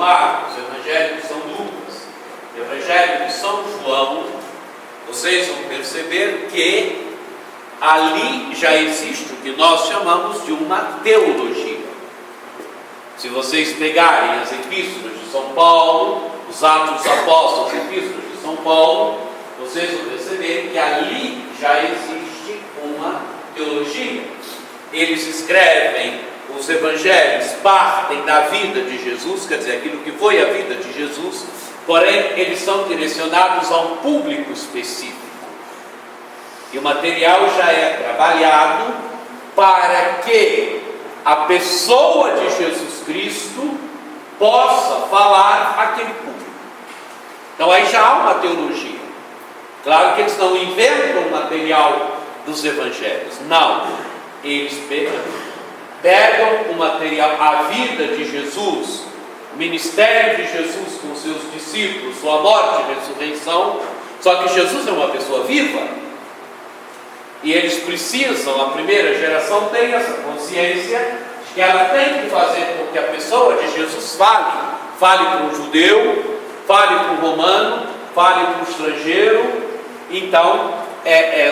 Marcos, o Evangelho de São Lucas, o Evangelho de São João, vocês vão perceber que ali já existe o que nós chamamos de uma teologia. Se vocês pegarem as epístolas de São Paulo, os Atos dos Apóstolos, as epístolas de São Paulo, vocês vão perceber que ali já existe uma teologia. Eles escrevem, os evangelhos partem da vida de Jesus, quer dizer, aquilo que foi a vida de Jesus, porém eles são direcionados a um público específico. E o material já é trabalhado para que a pessoa de Jesus Cristo possa falar àquele público. Então aí já há uma teologia. Claro que eles não inventam o material dos evangelhos, não. Eles pegam o material, a vida de Jesus, o ministério de Jesus com seus discípulos, sua morte e ressurreição, só que Jesus é uma pessoa viva. E eles precisam, a primeira geração tem essa consciência de que ela tem que fazer com que a pessoa de Jesus fale para o judeu, fale para o romano, fale para o estrangeiro. Então,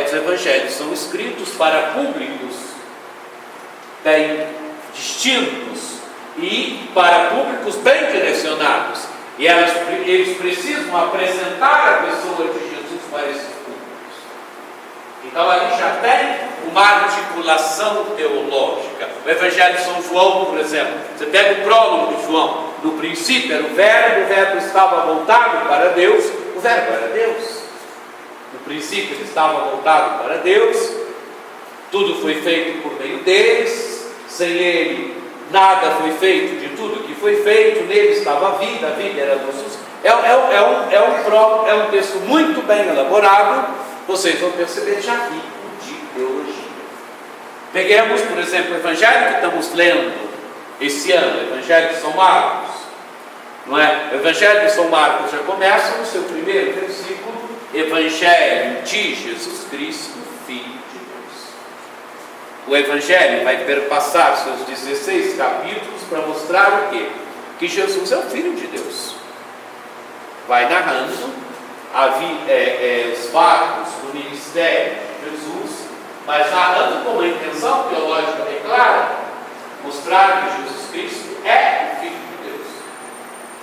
os evangelhos são escritos para públicos bem distintos e para públicos bem direcionados. E eles precisam apresentar a pessoa de Jesus para esses públicos. Então ali já tem uma articulação teológica. O Evangelho de São João, por exemplo, você pega o prólogo de João, no princípio era o verbo estava voltado para Deus, o verbo era Deus. No princípio ele estava voltado para Deus, tudo foi feito por meio deles, sem ele nada foi feito de tudo que foi feito, nele estava a vida era Jesus. É um texto muito bem elaborado. Vocês vão perceber já rico de teologia. Peguemos, por exemplo, o Evangelho que estamos lendo esse ano, o Evangelho de São Marcos, não é? O Evangelho de São Marcos já começa no seu primeiro versículo: Evangelho de Jesus Cristo, Filho de Deus. O Evangelho vai perpassar seus 16 capítulos para mostrar o quê? Que Jesus é o Filho de Deus. Vai narrando os fatos do ministério de Jesus, mas narrando com uma intenção teológica bem clara, mostrar que Jesus Cristo é o Filho de Deus.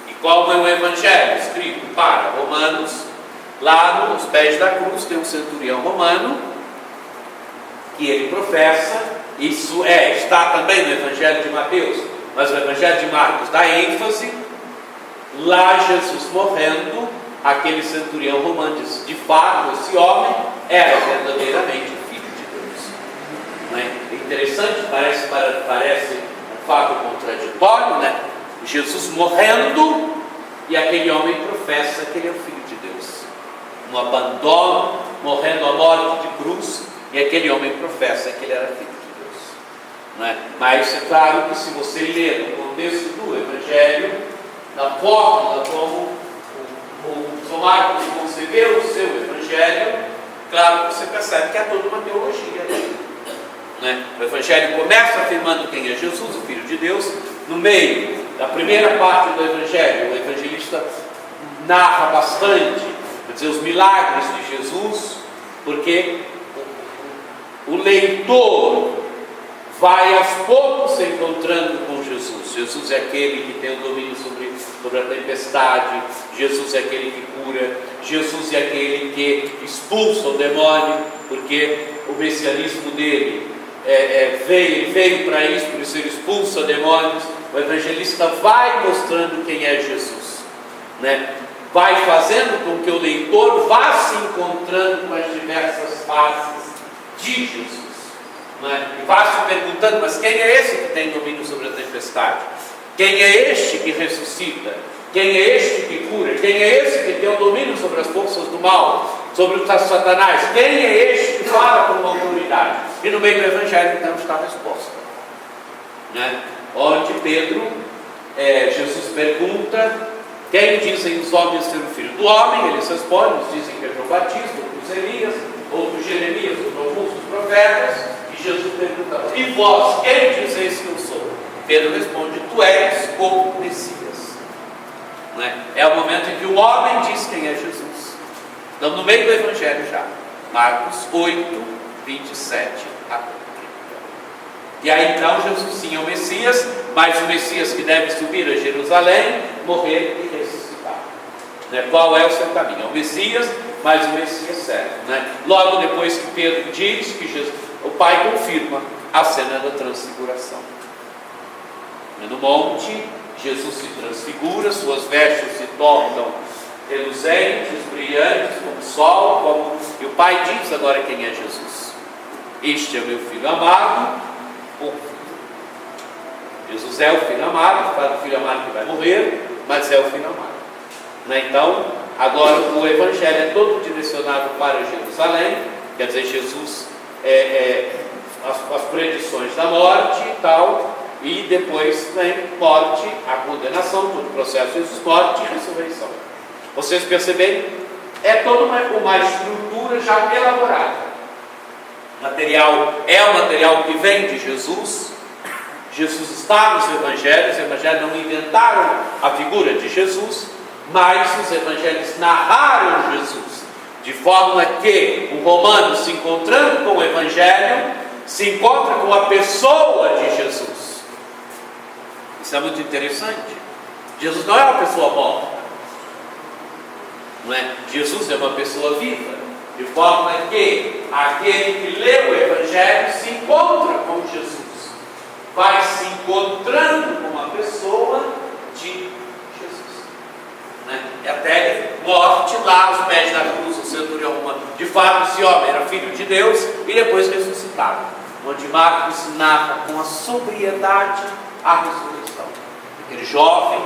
E como é um evangelho escrito para romanos, lá nos pés da cruz tem um centurião romano que ele professa, está também no Evangelho de Mateus, mas o Evangelho de Marcos dá ênfase, lá Jesus morrendo, aquele centurião romano diz: de fato, esse homem era verdadeiramente o Filho de Deus. Não é? É interessante, parece um fato contraditório, né? Jesus morrendo e aquele homem professa que ele é o Filho de Deus. Um abandono, morrendo a morte de cruz, e aquele homem professa que ele era Filho de Deus. Não é? Mas é claro que se você ler o contexto do Evangelho, na fórmula como o São Marcos concebeu o seu Evangelho, claro que você percebe que há toda uma teologia ali, né? O Evangelho começa afirmando quem é Jesus, o Filho de Deus. No meio da primeira parte do Evangelho, o evangelista narra bastante, quer dizer, os milagres de Jesus, porque o leitor vai aos poucos se encontrando com Jesus. Jesus é aquele que tem o domínio sobre a tempestade, Jesus é aquele que cura, Jesus é aquele que expulsa o demônio, porque o messianismo dele veio para isso, por isso ele expulsa demônios. O evangelista vai mostrando quem é Jesus, né? Vai fazendo com que o leitor vá se encontrando com as diversas faces de Jesus. E vá se perguntando: mas quem é esse que tem domínio sobre a tempestade? Quem é este que ressuscita? Quem é este que cura? Quem é esse que tem o domínio sobre as forças do mal, sobre o Satanás? Quem é este que fala com uma autoridade? E no meio do Evangelho então está a resposta, né? Onde Jesus pergunta: quem dizem os homens ser o Filho do Homem? Eles respondem: uns dizem que é João Batista, outros Elias, outros Jeremias, alguns dos profetas. E Jesus pergunta: e vós, quem dizeis que eu sou? Pedro responde: tu és o Messias. né? É o momento em que o homem diz quem é Jesus. Estamos no meio do Evangelho já. Marcos 8, 27 a 30. E aí então Jesus sim é o Messias, mas o Messias que deve subir a Jerusalém, morrer e ressuscitar, né? Qual é o seu caminho? É o Messias, mas o Messias certo, né? Logo depois que Pedro diz que Jesus, o Pai confirma a cena da transfiguração. No monte, Jesus se transfigura, suas vestes se tornam reluzentes, brilhantes como o sol, e o Pai diz agora quem é Jesus. Este é o meu filho amado, Jesus é o filho amado, o filho amado que vai morrer, mas é o filho amado, né? Então, agora o Evangelho é todo direcionado para Jerusalém, quer dizer, Jesus as predições da morte e tal, e depois vem morte, a condenação, todo o processo de Jesus, morte e ressurreição. Vocês perceberem, é toda uma estrutura já elaborada. O material que vem de Jesus. Jesus está nos evangelhos, os evangelhos não inventaram a figura de Jesus, mas os evangelhos narraram Jesus, de forma que o romano, se encontrando com o evangelho, se encontra com a pessoa de Jesus. Isso é muito interessante. Jesus não é uma pessoa morta, não é? Jesus é uma pessoa viva, de forma que aquele que lê o evangelho se encontra com Jesus, vai se encontrando com uma pessoa de Jesus, né? E até morte lá aos pés da cruz, o centurião romano, de fato esse homem era filho de Deus e depois ressuscitado, onde Marcos narra com a sobriedade a ressurreição. Aquele jovem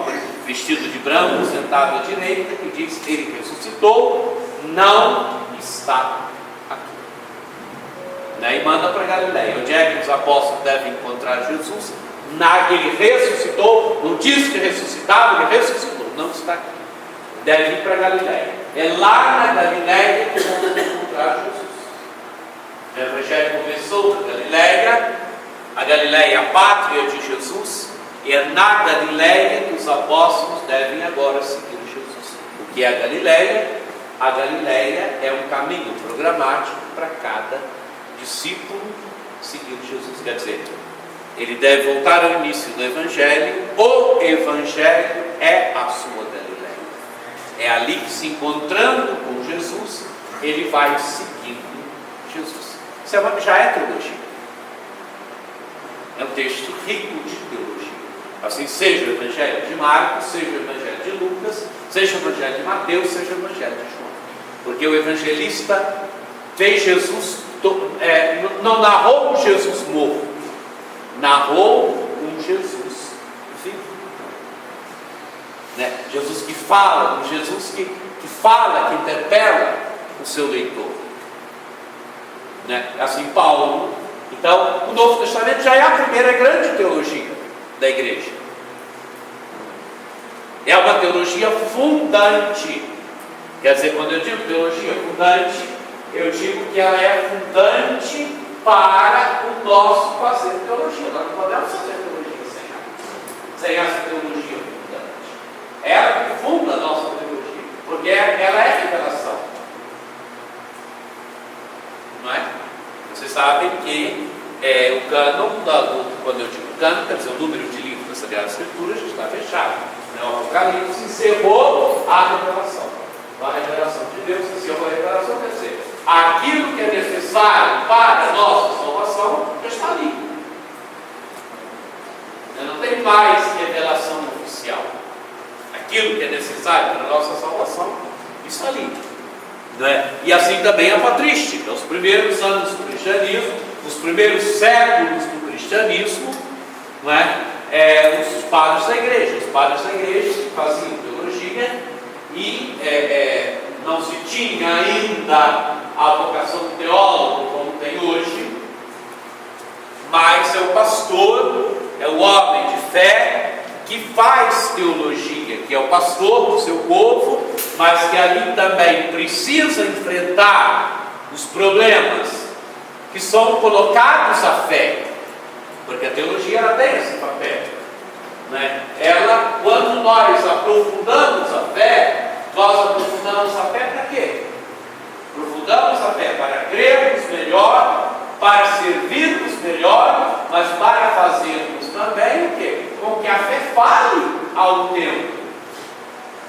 vestido de branco, sentado à direita, que diz que ele ressuscitou, não está aqui, né? E manda para Galileia. Onde é que os apóstolos devem encontrar Jesus? Ele ressuscitou, não diz que ressuscitado, ele ressuscitou, não está aqui. Deve ir para Galileia. É lá na Galileia que vão encontrar Jesus. O Evangelho começou na Galileia, a Galileia é a pátria de Jesus, e é na Galileia que os apóstolos devem agora seguir Jesus. O que é a Galileia? A Galileia é um caminho programático para cada discípulo seguir Jesus. Quer dizer, ele deve voltar ao início do Evangelho. O Evangelho é a sua Galileia. É ali que, se encontrando com Jesus, ele vai seguindo Jesus. Isso já é teologia. É um texto rico de teologia. Assim, seja o Evangelho de Marcos, seja o Evangelho de Lucas, seja o Evangelho de Mateus, seja o Evangelho de João. Porque o evangelista fez Jesus, não narrou um Jesus morto, narrou um Jesus vivo, né? Jesus que fala, um Jesus que fala, que interpela o seu leitor, né? Assim Paulo. Então, o Novo Testamento já é a primeira grande teologia da igreja. É uma teologia fundante. Quer dizer, quando eu digo teologia fundante, eu digo que ela é fundante para o nosso fazer teologia. Nós não podemos fazer teologia sem essa teologia fundante. Ela que funda a nossa teologia, porque ela é revelação. Não é? Vocês sabem que o cânon, quando eu digo cânon, quer dizer, o número de livros da Sagrada Escritura já está fechado. O Apocalipse encerrou a revelação. A revelação de Deus encerrou a revelação, quer dizer, aquilo que é necessário para a nossa salvação já está ali. Não tem mais revelação oficial. Aquilo que é necessário para a nossa salvação está ali. Não é? E assim também a patrística. Os primeiros anos do cristianismo, os primeiros séculos do cristianismo, não é? Os padres da igreja. Os padres da igreja que faziam teologia e não se tinha ainda a vocação de teólogo como tem hoje, mas é o pastor, é o homem de fé que faz teologia, que é o pastor do seu povo, mas que ali também precisa enfrentar os problemas que são colocados à fé, porque a teologia ela tem esse papel, né? Ela, quando nós aprofundamos para servirmos melhor, mas para fazermos também o quê? Com que a fé fale ao tempo.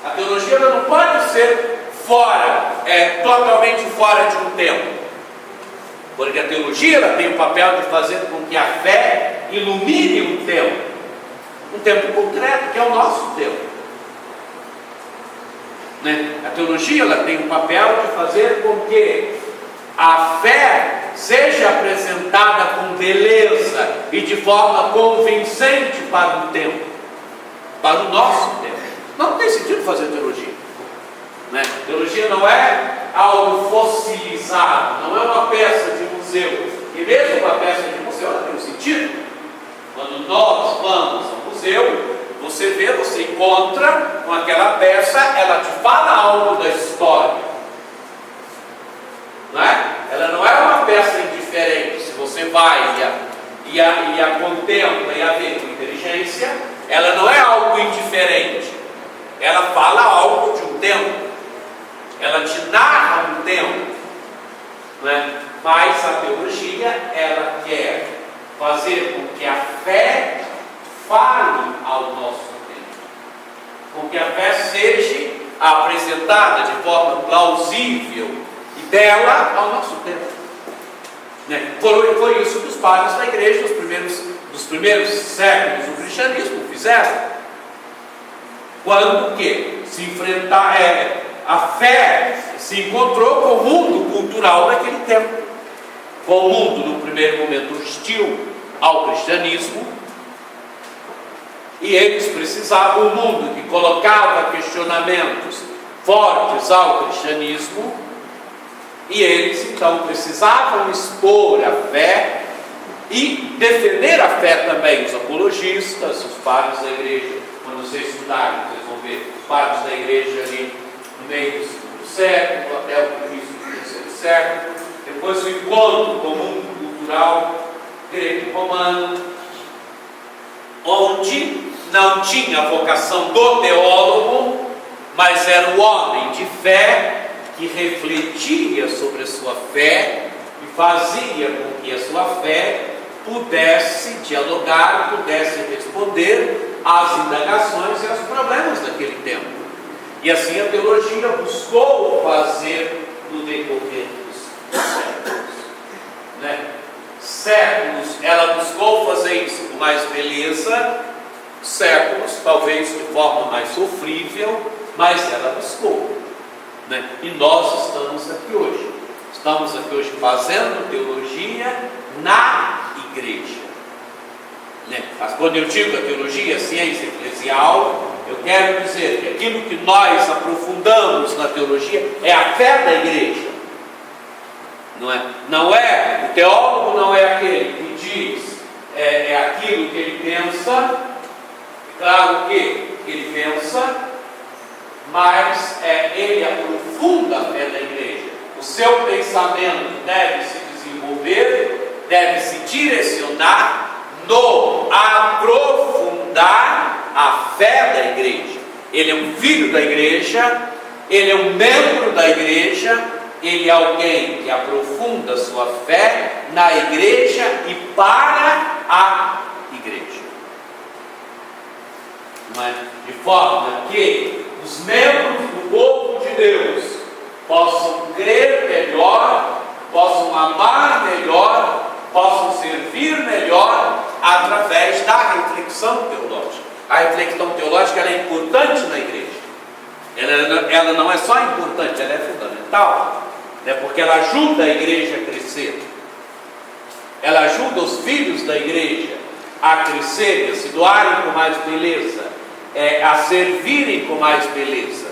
A teologia ela não pode ser totalmente fora de um tempo, porque a teologia ela tem o papel de fazer com que a fé ilumine um tempo concreto, que é o nosso tempo. Né? A teologia ela tem o papel de fazer com que a fé seja apresentada com beleza e de forma convincente para o tempo, para o nosso tempo. Não tem sentido fazer teologia. Né? Teologia não é algo fossilizado, não é uma peça de museu. E mesmo uma peça de museu ela tem um sentido. Quando nós vamos ao museu, você encontra com aquela peça, ela te fala algo da história. Não é? Ela não é uma peça indiferente. Se você vai e a contempla e a vê com inteligência, ela não é algo indiferente. Ela fala algo de um tempo. Ela te narra um tempo. Não é? Mas a teologia, ela quer fazer com que a fé fale ao nosso tempo. Com que a fé seja apresentada de forma plausível e bela ao nosso tempo. Né? Foi isso que os padres da igreja dos primeiros séculos do cristianismo fizeram. Quando que a fé se encontrou com o mundo cultural daquele tempo, com o mundo no primeiro momento hostil ao cristianismo, e eles precisavam um mundo que colocava questionamentos fortes ao cristianismo, e eles então precisavam expor a fé e defender a fé também. Os apologistas, os padres da igreja, quando vocês estudarem, vocês vão ver os padres da igreja ali no meio do segundo século até o início do terceiro século, depois o encontro com o mundo cultural greco-romano, onde não tinha a vocação do teólogo, mas era o homem de fé que refletia sobre a sua fé e fazia com que a sua fé pudesse dialogar, pudesse responder às indagações e aos problemas daquele tempo. E assim a teologia buscou fazer no decorrer dos séculos. Né? Séculos, ela buscou fazer isso com mais beleza, séculos, talvez de forma mais sofrível, mas ela buscou. Né? E nós estamos aqui hoje. Estamos aqui hoje fazendo teologia na igreja. Né? Mas quando eu digo a teologia, a ciência eclesial, eu quero dizer que aquilo que nós aprofundamos na teologia é a fé da igreja. Não é, o teólogo não é aquele que diz aquilo que ele pensa, claro que ele pensa, mas ele aprofunda a fé da igreja. O seu pensamento deve se desenvolver, deve se direcionar no aprofundar a fé da igreja. Ele é um filho da igreja, ele é um membro da igreja, ele é alguém que aprofunda sua fé na igreja e para a igreja. Mas de forma que os membros do povo de Deus possam crer melhor, possam amar melhor, possam servir melhor através da reflexão teológica. A reflexão teológica ela é importante na igreja. Ela não é só importante, ela é fundamental, né? Porque ela ajuda a igreja a crescer. Ela ajuda os filhos da igreja a crescerem, a se doarem com mais beleza, a servirem com mais beleza.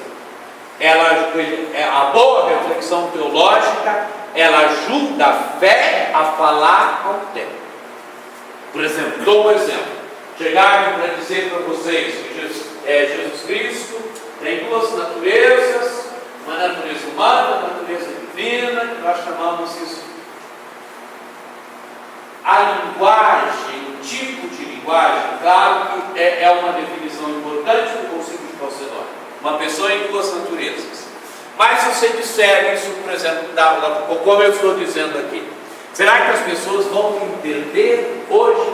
A boa reflexão teológica, ela ajuda a fé a falar ao tempo. Por exemplo, dou um exemplo. Chegaram para dizer para vocês que Jesus Cristo tem duas naturezas, uma natureza humana, uma natureza divina, que nós chamamos isso. A linguagem, o tipo de linguagem, claro que é uma definição importante do Concílio de Calcedônia. Uma pessoa em duas naturezas. Mas se você disser isso, por exemplo, como eu estou dizendo aqui, Será que as pessoas vão entender hoje?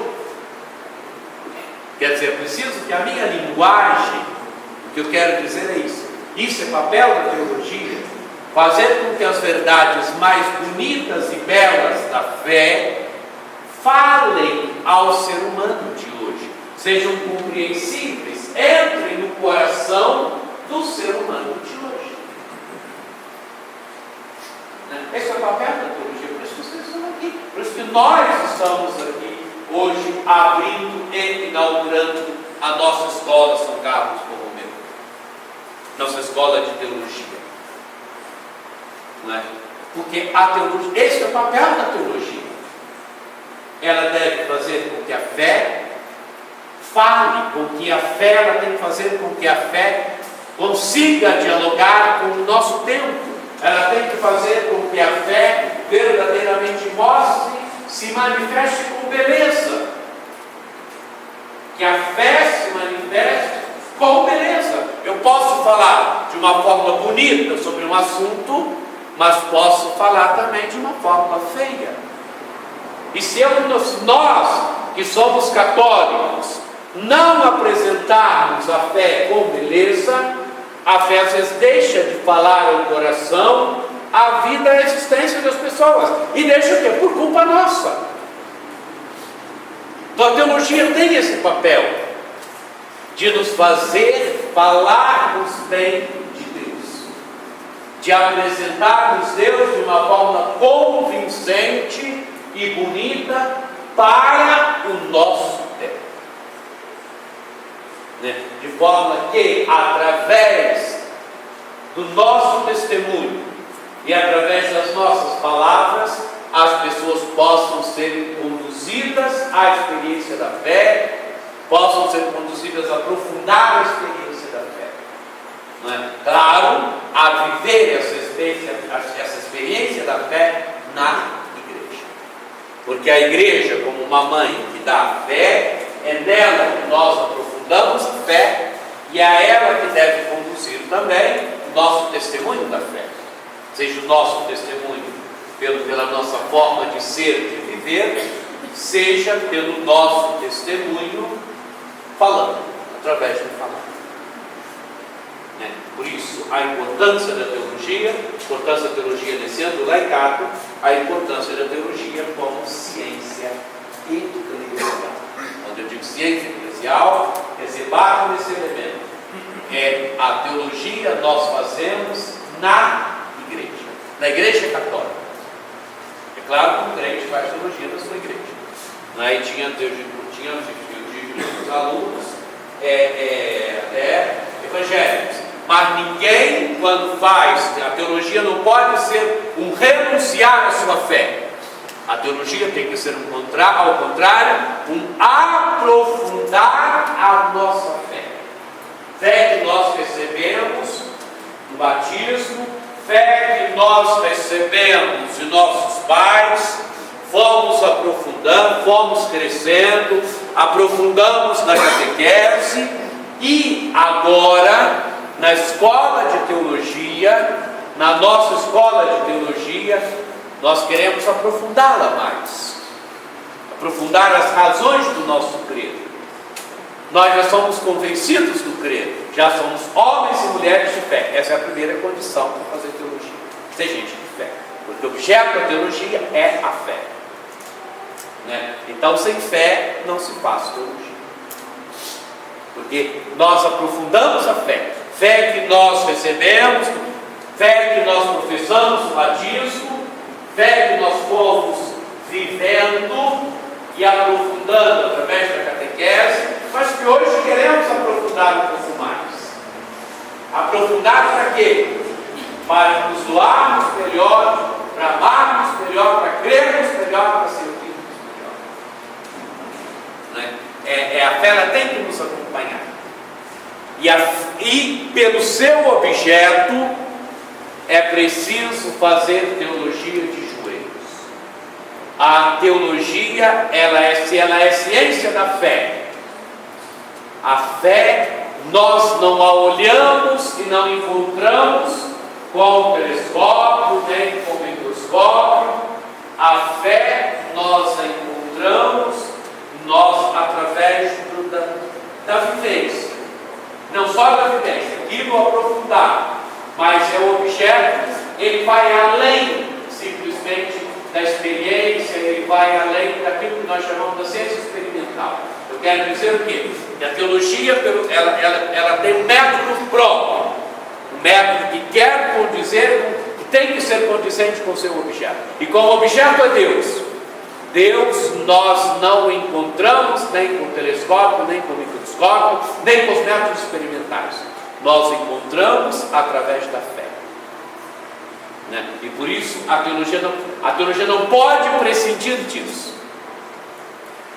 Quer dizer, preciso que a minha linguagem, o que eu quero dizer é isso. Isso é papel da teologia, fazer com que as verdades mais bonitas e belas da fé falem ao ser humano de hoje, sejam compreensíveis, entrem no coração do ser humano de hoje. Esse é o papel da teologia, por isso que vocês estão aqui, por isso que nós estamos aqui hoje abrindo e inaugurando a nossa escola São Carlos Borromeu, nossa escola de teologia. Não é? Porque a teologia, esse é o papel da teologia. Ela deve fazer com que a fé fale, com que a fé, ela tem que fazer com que a fé consiga dialogar com o nosso tempo. Ela tem que fazer com que a fé verdadeiramente mostre, se manifeste com beleza. Que a fé se manifeste com beleza. Eu posso falar de uma forma bonita sobre um assunto, mas posso falar também de uma forma feia. E se nós que somos católicos não apresentarmos a fé com beleza, a fé às vezes deixa de falar ao coração a vida e a existência das pessoas. E deixa o quê? Por culpa nossa. Então a teologia tem esse papel de nos fazer falarmos bem de Deus, de apresentarmos Deus de uma forma convincente e bonita para o nosso tempo. De forma que, através do nosso testemunho e através das nossas palavras, as pessoas possam ser conduzidas à experiência da fé, possam ser conduzidas a aprofundar a experiência da fé. Não é? Claro, a viver essa experiência da fé na igreja. Porque a igreja, como uma mãe que dá a fé, é nela que nós aprofundamos a fé e é ela que deve conduzir também o nosso testemunho da fé. Seja o nosso testemunho pela nossa forma de ser, de viver, seja pelo nosso testemunho falando, através do falar. Por isso, a importância da teologia, nesse ano do laicado, a importância da teologia como ciência eclesial. Quando eu digo ciência eclesial, reservado nesse elemento, é a teologia nós fazemos na igreja católica. É claro que o crente faz teologia na sua igreja. Aí tinha os alunos até evangélicos. Mas ninguém, quando faz, a teologia não pode ser um renunciar à sua fé. A teologia tem que ser ao contrário, um aprofundar a nossa fé. Fé que nós recebemos no batismo, fé que nós recebemos de nossos pais, fomos aprofundando, fomos crescendo, aprofundamos na catequese e agora, na escola de teologia, na nossa escola de teologia, nós queremos aprofundá-la mais, aprofundar as razões do nosso credo. Nós já somos convencidos do credo, já somos homens e mulheres de fé. Essa é a primeira condição para fazer teologia, ser gente de fé, porque o objeto da teologia é a fé. Então, sem fé não se faz teologia, porque nós aprofundamos a fé que nós recebemos, fé que nós professamos no batismo, fé que nós fomos vivendo e aprofundando através da catequese, mas que hoje queremos aprofundar um pouco mais. Aprofundar para quê? Para nos doarmos melhor, para amarmos melhor, para crermos melhor, para servirmos melhor. A fé, ela tem que nos acompanhar. E pelo seu objeto é preciso fazer teologia de joelhos. A teologia, ela é ciência da fé. A fé, nós não a olhamos e não encontramos com o telescópio, nem com o microscópio, A fé nós a encontramos através da vivência. Não só da vivência, aquilo aprofundado, mas é o objeto, ele vai além simplesmente da experiência, ele vai além daquilo que nós chamamos da ciência experimental. Eu quero dizer o quê? Que a teologia, ela tem um método próprio, um método que quer condizer, que tem que ser condizente com o seu objeto. E com o objeto é Deus. Deus nós não encontramos nem com o telescópio, nem com o microscópio, nem com os métodos experimentais. Nós encontramos através da fé. Né? E por isso a teologia não pode prescindir disso.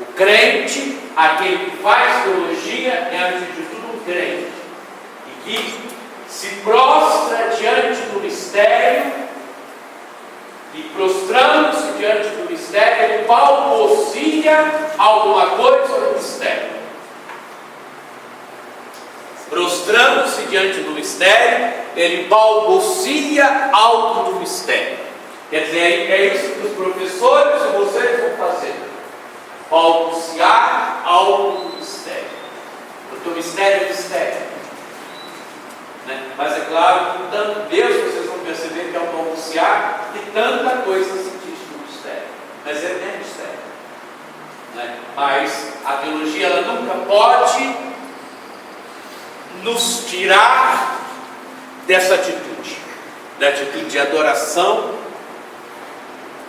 O crente, aquele que faz teologia, é antes de tudo um crente. E que se prostra diante do mistério, e prostrando-se diante do mistério, ele balbucia alguma coisa do mistério. Prostrando-se diante do mistério, ele balbucia algo do mistério. Quer dizer, é isso que os professores e vocês vão fazer: balbuciar algo do mistério. Porque o mistério é mistério. Né? Mas é claro que tanto Deus, vocês vão perceber que é um balbuciar de tanta coisa se diz no mistério. Mas é mistério. Né? Mas a teologia ela nunca pode nos tirar dessa atitude, da atitude de adoração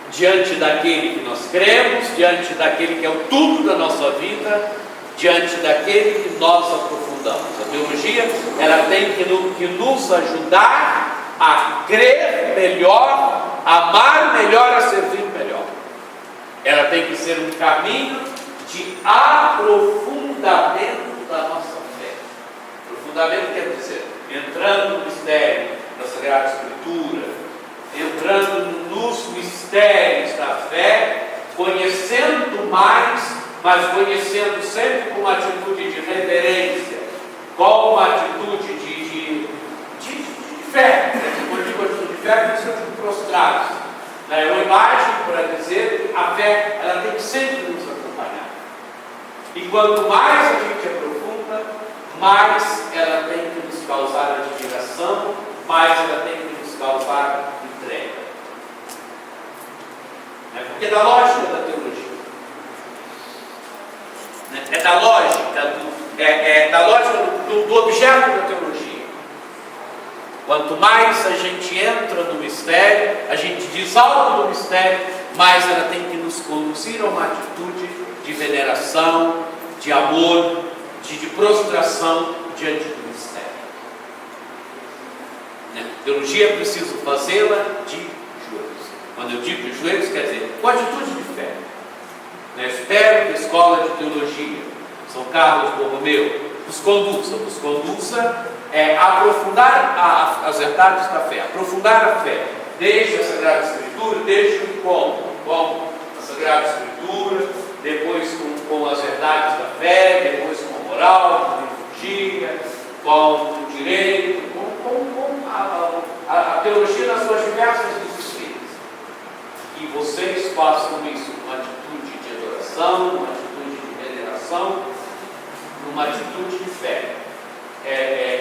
diante daquele que nós cremos, diante daquele que é o tudo da nossa vida, diante daquele que nós aprofundamos. A teologia ela tem que nos ajudar a crer melhor, a amar melhor, a servir melhor. Ela tem que ser um caminho de aprofundamento da nossa fé. Aprofundamento quer dizer entrando no mistério da Sagrada Escritura, entrando nos mistérios da fé, conhecendo mais, mas conhecendo sempre com uma atitude de reverência, com uma atitude de fé. Quando eu digo atitude de fé, é de prostrados. É uma imagem para dizer que a fé ela tem que sempre nos acompanhar. E quanto mais a gente aprofunda, mais ela tem que nos causar admiração, mais ela tem que nos causar entrega. Porque é da lógica da teologia. É da lógica do objeto da teologia. Quanto mais a gente entra no mistério, a gente diz algo do mistério, mais ela tem que nos conduzir a uma atitude de veneração, de amor, de prostração diante do mistério. Teologia é preciso fazê-la de joelhos. Quando eu digo de joelhos, quer dizer com atitude de fé. Espero que a escola de teologia, São Carlos Borromeu, nos conduza a aprofundar as verdades da fé, aprofundar a fé, desde a Sagrada Escritura, desde o encontro com a Sagrada Escritura, depois com as verdades da fé, depois com a moral, com a liturgia, com o direito, com a teologia nas suas diversas disciplinas. E vocês façam isso com uma atitude de adoração, uma atitude de veneração, uma atitude de fé,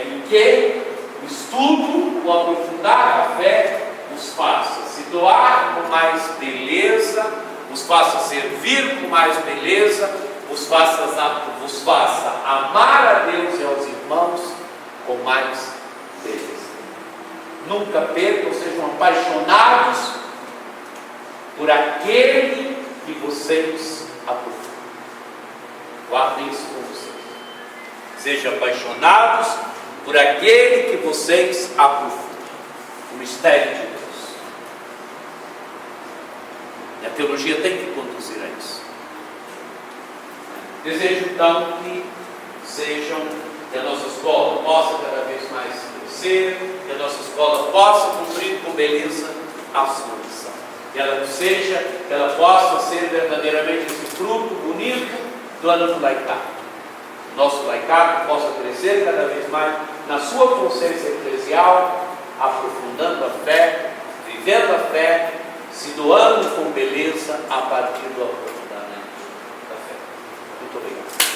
em que o estudo, o aprofundar a fé, os faça se doar com mais beleza, os faça servir com mais beleza, vos faça amar a Deus e aos irmãos com mais beleza. Nunca percam, sejam apaixonados por aquele que vocês aprofundam. Guardem isso com vocês. Sejam apaixonados por aquele que vocês aprofundam. O mistério de Deus. E a teologia tem que conduzir a isso. Desejo então que a nossa escola possa cada vez mais crescer, que a nossa escola possa cumprir com beleza a sua missão. Que ela possa ser verdadeiramente esse fruto bonito do ano do laicado. Nosso laicado possa crescer cada vez mais na sua consciência eclesial, aprofundando a fé, vivendo a fé, se destoando com beleza a partir do aprofundamento da fé. Muito obrigado.